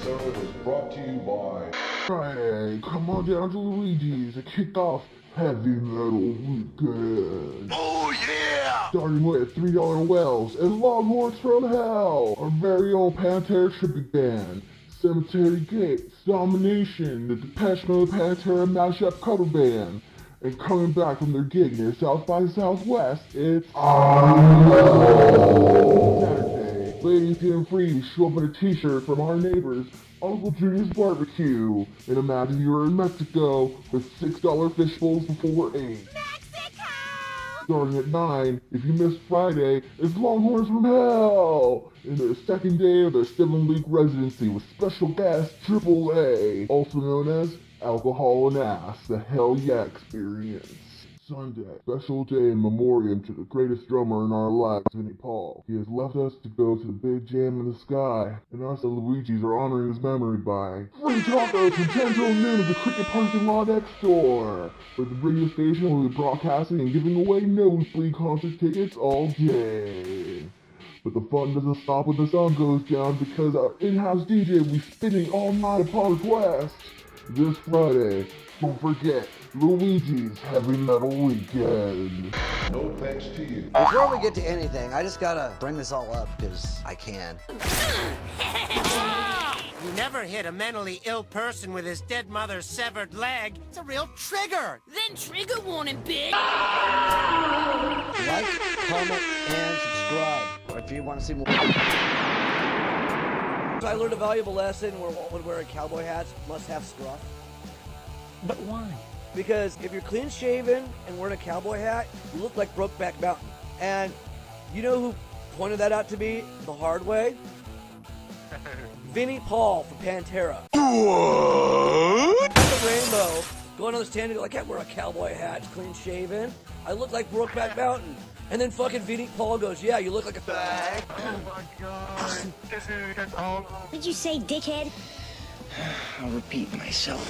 episode is brought to you by... Hey, come on down to Luigi's to kick off Heavy Metal Weekend. Oh yeah! Starting with $3 Wells and Longhorns from Hell. Our very own Pantera tribute band. Cemetery Gates, Domination, the Depeche Mode Pantera mashup cover band. And coming back from their gig near South by Southwest, it's Saturday. Ladies getting free to show up in a t-shirt from our neighbors, Uncle Junior's Barbecue. And imagine you're in Mexico with $6 fish bowls before 8. Mexico! Starting at 9, if you missed Friday, it's Longhorns from Hell! In their second day of their 7-week residency with special guest AAA, also known as Alcohol and Ass, the Hell Yeah Experience. Sunday, special day in memoriam to the greatest drummer in our lives, Vinnie Paul. He has left us to go to the big jam in the sky, and us at Luigi's are honoring his memory by free tacos from 10 till noon at the Cricket Parking Lot next door. But the radio station will be broadcasting and giving away nosebleed concert tickets all day. But the fun doesn't stop when the sun goes down because our in-house DJ will be spinning all night upon request. This Friday, don't forget, Luigi's Heavy Metal Weekend. No thanks to you. Before we get to anything, I just gotta bring this all up because I can. You never hit a mentally ill person with his dead mother's severed leg. It's a real trigger. Then trigger warning, bitch! Like, comment, and subscribe if you want to see more. I learned a valuable lesson where when wearing cowboy hats must have scruff. But why? Because if you're clean shaven and wearing a cowboy hat, you look like Brokeback Mountain. And you know who pointed that out to me the hard way? Vinnie Paul from Pantera. What? The rainbow, going on the stand and go, I can't wear a cowboy hat, it's clean shaven. I look like Brokeback Mountain. And then fucking Vinnie Paul goes, yeah, you look like a fag. Oh my god. This is all. What'd you say, dickhead? I'll repeat myself.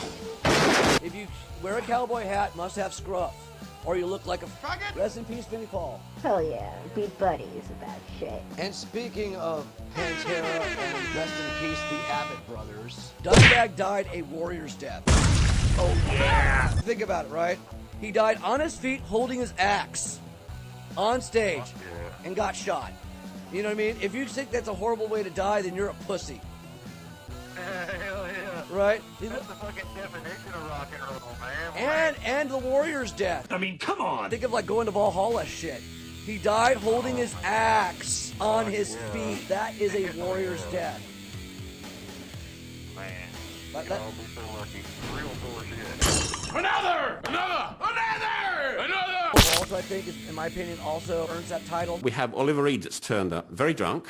If you wear a cowboy hat, must have scruff. Or you look like a rest in peace, Vinnie Paul. Hell yeah, be buddies about shit. And speaking of Pantera and rest in peace, the Abbott brothers, Dimebag died a warrior's death. Oh yeah! Think about it, right? He died on his feet holding his axe on stage and got shot. You know what I mean? If you think that's a horrible way to die, then you're a pussy. Hell yeah. Right? That's the fucking definition of rock and roll, man. And the warrior's death. I mean, come on! Think of like going to Valhalla shit. He died holding his axe on his feet. That is a warrior's death. Man. That- Y'all be so lucky. Real bullshit. Another! Also, I think, in my opinion, also earns that title. We have Oliver Reed that's turned up, very drunk,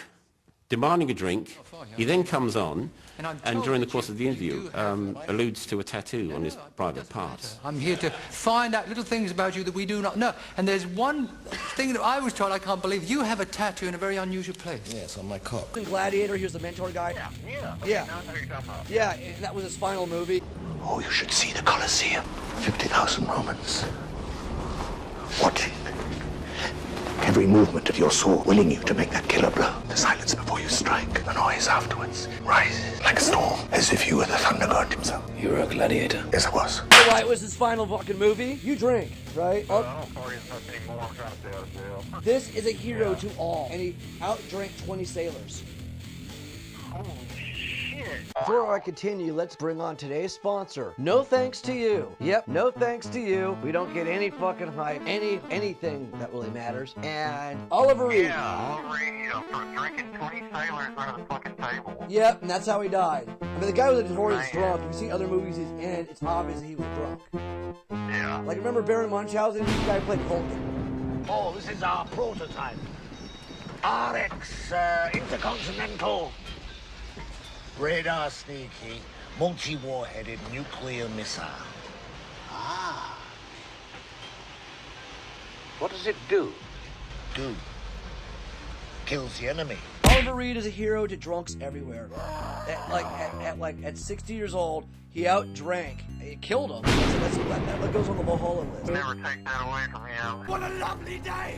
demanding a drink. He then comes on, and during the course of the interview, alludes to a tattoo on his private parts. I'm here to find out little things about you that we do not know. And there's one thing that I was told I can't believe. You have a tattoo in a very unusual place. Yes, on my cock. In Gladiator, he was the mentor guy. Yeah. Now I know what you're talking about. Yeah, and that was his final movie. Oh, you should see the Colosseum. 50,000 Romans. Watching. Every movement of your sword willing you to make that killer blow. The silence before you strike. The noise afterwards. Rises like a storm. As if you were the thunder god himself. You were a gladiater. Yes, I was. Why it was his final fucking movie? You drink, right? I don't party as much anymore. I'm trying to stay out of jail. This is a hero to all, and he outdrank 20 sailors. Holy shit. Before I continue, let's bring on today's sponsor. No thanks to you. Yep, no thanks to you. We don't get any fucking hype, anything that really matters. And Oliver Reed. Yeah, Oliver Reed, for drinking 20 sailors under the fucking table. Yep, and that's how he died. I mean, the guy was a notorious drunk. If you see other movies he's in, it's obvious that he was drunk. Yeah. Like, remember Baron Munchausen? This guy played Vulcan. Oh, this is our prototype. RX Intercontinental. Radar sneaky, multi-warheaded nuclear missile. Ah. What does it do? Kills the enemy. Oliver Reed is a hero to drunks everywhere. At 60 years old, he outdrank. It killed him. That goes on the Valhalla list. Never take that away from him. What a lovely day!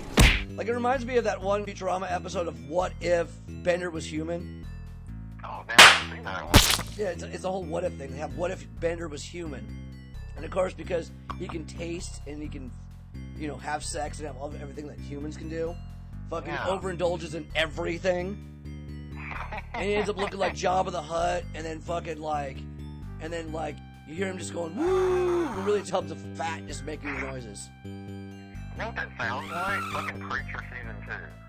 Like, it reminds me of that one Futurama episode of What If Bender Was Human? Oh, damn, I've seen that one. Yeah, it's a whole what if thing. They have what if Bender was human, and of course because he can taste and he can, you know, have sex and have everything that humans can do. Fucking overindulges in everything, and he ends up looking like Jabba the Hutt, and then fucking like, you hear him just going woo, and really tubs of fat just making the noises. You know what that sounds like? Fucking Preacher season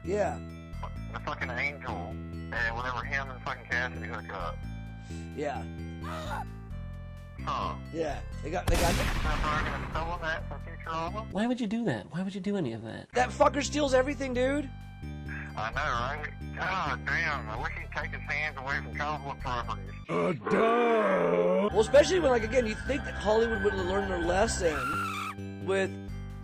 2. Yeah. The fucking angel, and whenever him and fucking Cassidy hook up. Yeah. Huh. Yeah. They got. Why would you do that? Why would you do any of that? That fucker steals everything, dude. I know, right? God damn, I wish he'd take his hands away from cowboy properties. Well, especially when, like, again, you think that Hollywood would have learned their lesson with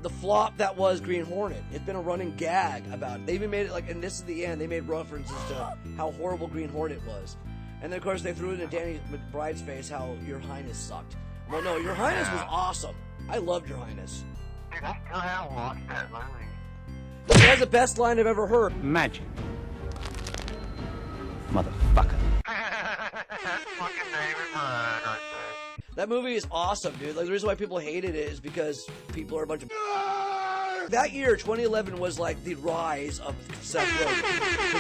the flop that was Green Hornet. It's been a running gag about it. They even made it, like, and this is the end, they made references to how horrible Green Hornet was. And then, of course, they threw it in Danny McBride's face how Your Highness sucked. Well, no, Your Highness was awesome. I loved Your Highness. Dude, I still haven't watched that movie. It has the best line I've ever heard. Magic. Motherfucker. Fucking David Bryan right there. That movie is awesome, dude. Like, the reason why people hated it is because people are a bunch of... That year, 2011, was like the rise of Seth Rogen.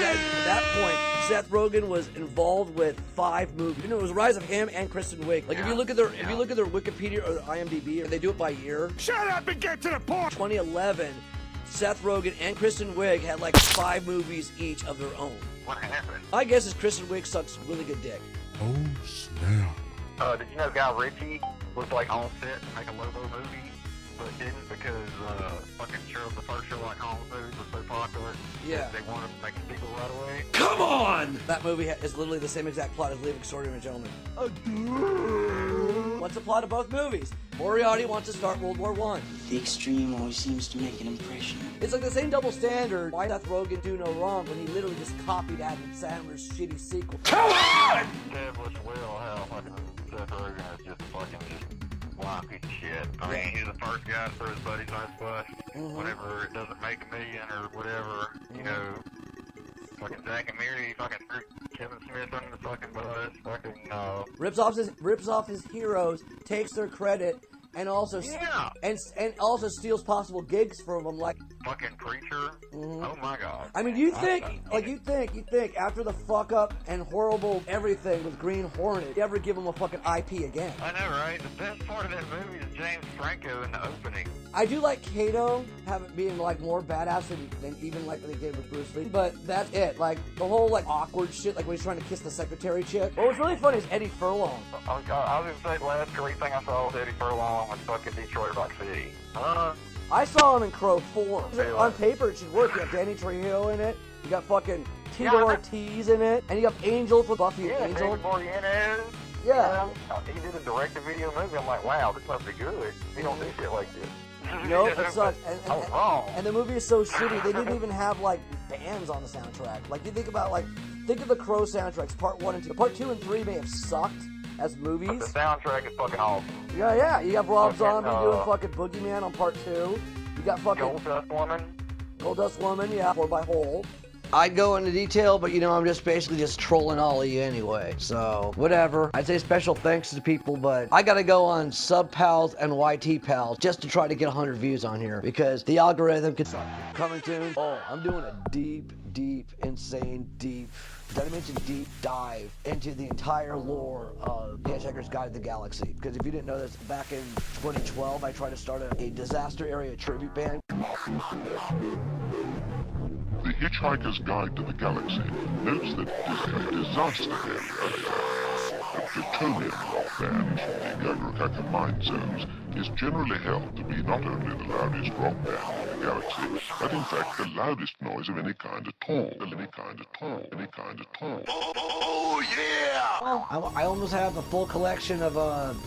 At that point, Seth Rogen was involved with 5 movies. You know, it was the rise of him and Kristen Wiig. Like, if you look at their Wikipedia or their IMDb, or they do it by year. Shut up and get to the point! 2011, Seth Rogen and Kristen Wiig had like 5 movies each of their own. What happened? My guess is Kristen Wiig sucks really good dick. Oh, snap. Did you know Guy Ritchie was like on set to make a Lobo movie, but didn't because fucking the first Sherlock Holmes movies was so popular. Yeah. They wanted to make a sequel right away. Come on! That movie is literally the same exact plot as Leaving Extraordinary Gentlemen. What's the plot of both movies? Moriarty wants to start World War I. The extreme always seems to make an impression. It's like the same double standard. Why Seth Rogen do no wrong when he literally just copied Adam Sandler's shitty sequel? Come on! Established well how fucking Seth Rogen is just fucking blind piece of shit. I mean, he's the first guy to throw his buddies on his bus whenever it doesn't make $1 million or whatever, you know. Fucking Zack and Miri fucking threw Kevin Smith under the fucking bus, fucking, rips off his heroes, takes their credit, and also and also steals possible gigs from them, like fucking Preacher. Oh my god. I mean, you think after the fuck up and horrible everything with Green Hornet, you ever give him a fucking IP again? I know, right? The best part of that movie is James Franco in the opening. I do like Kato being like more badass than even like they did with Bruce Lee, but that's it. Like the whole like awkward shit, like when he's trying to kiss the secretary chick. What was really funny is Eddie Furlong. I was gonna say the last great thing I saw was Eddie Furlong with fucking Detroit Rock City. I saw him in Crow 4. On paper, it should work. You got Danny Trejo in it. You got fucking Tito Ortiz in it, and you got Angel for Buffy and Angel. David Boreanaz. Yeah. He did a direct-to-video movie. I'm like, wow, this must be good. He don't do shit like this. Nope, it sucks. And the movie is so shitty. They didn't even have like bands on the soundtrack. Like you think of the Crow soundtracks, part 1 and 2. Part 2 and 3 may have sucked as movies. But the soundtrack is fucking awesome. Yeah. You got Rob Zombie doing fucking Boogeyman on part 2. You got fucking Gold Dust Woman, yeah, 4x Hole. I'd go into detail, but I'm just basically trolling all of you anyway. So, whatever. I'd say special thanks to people, but I gotta go on Sub Pals and YT Pals just to try to get 100 views on here because the algorithm can suck. Coming soon. Oh, I'm doing a deep, insane, deep dive into the entire lore of Hitchhiker's Guide to the Galaxy. Because if you didn't know this, back in 2012, I tried to start a disaster area tribute band. The Hitchhiker's Guide to the Galaxy notes that a disaster area, the plutonium rock band, the Galactica mine zones, is generally held to be not only the loudest rock band in the galaxy, but in fact the loudest noise of any kind at all. Oh yeah! Well, I almost have a full collection of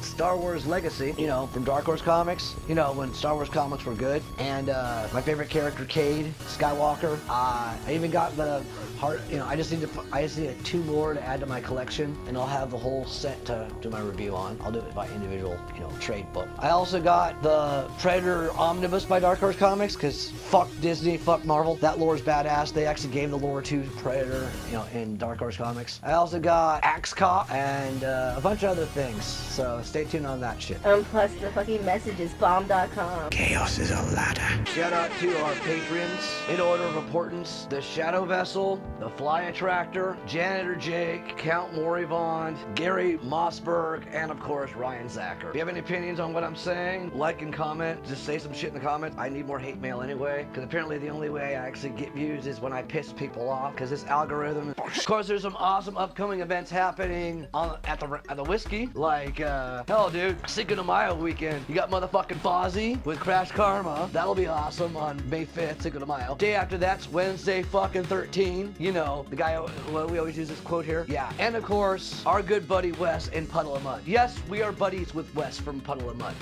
Star Wars Legacy, from Dark Horse Comics, when Star Wars comics were good. And my favorite character, Cade Skywalker. I even got the heart, I just need 2 more to add to my collection, and I'll have the whole set to do my review on. I'll do it by individual, trade book. I also got the Predator Omnibus by Dark Horse Comics, because fuck Disney, fuck Marvel. That lore is badass. They actually gave the lore to Predator, in Dark Horse Comics. I also got Axe Cop and a bunch of other things. So stay tuned on that shit. Plus the fucking message is bomb.com. Chaos is a ladder. Shout out to our patrons, in order of importance, the ShadowVessel, the Fly Attractor, Janitor Jake, Count MoriVond, Gary Mossberg, and of course Ryan Zacher. If you have any opinions on what I'm saying, like and comment. Just say some shit in the comments. I need more hate mail anyway, because apparently the only way I actually get views is when I piss people off, because this algorithm. Of course, there's some awesome upcoming events happening at the whiskey, like hell, dude, Cinco de Mayo weekend. You got motherfucking Fozzy with Crash Karma. That'll be awesome on May 5th, Cinco de Mayo. Day after that's Wednesday fucking 13. You know, the guy, well, we always use this quote here. Yeah. And of course, our good buddy Wes in Puddle of Mud. Yes, we are buddies with Wes from Puddle of Mud.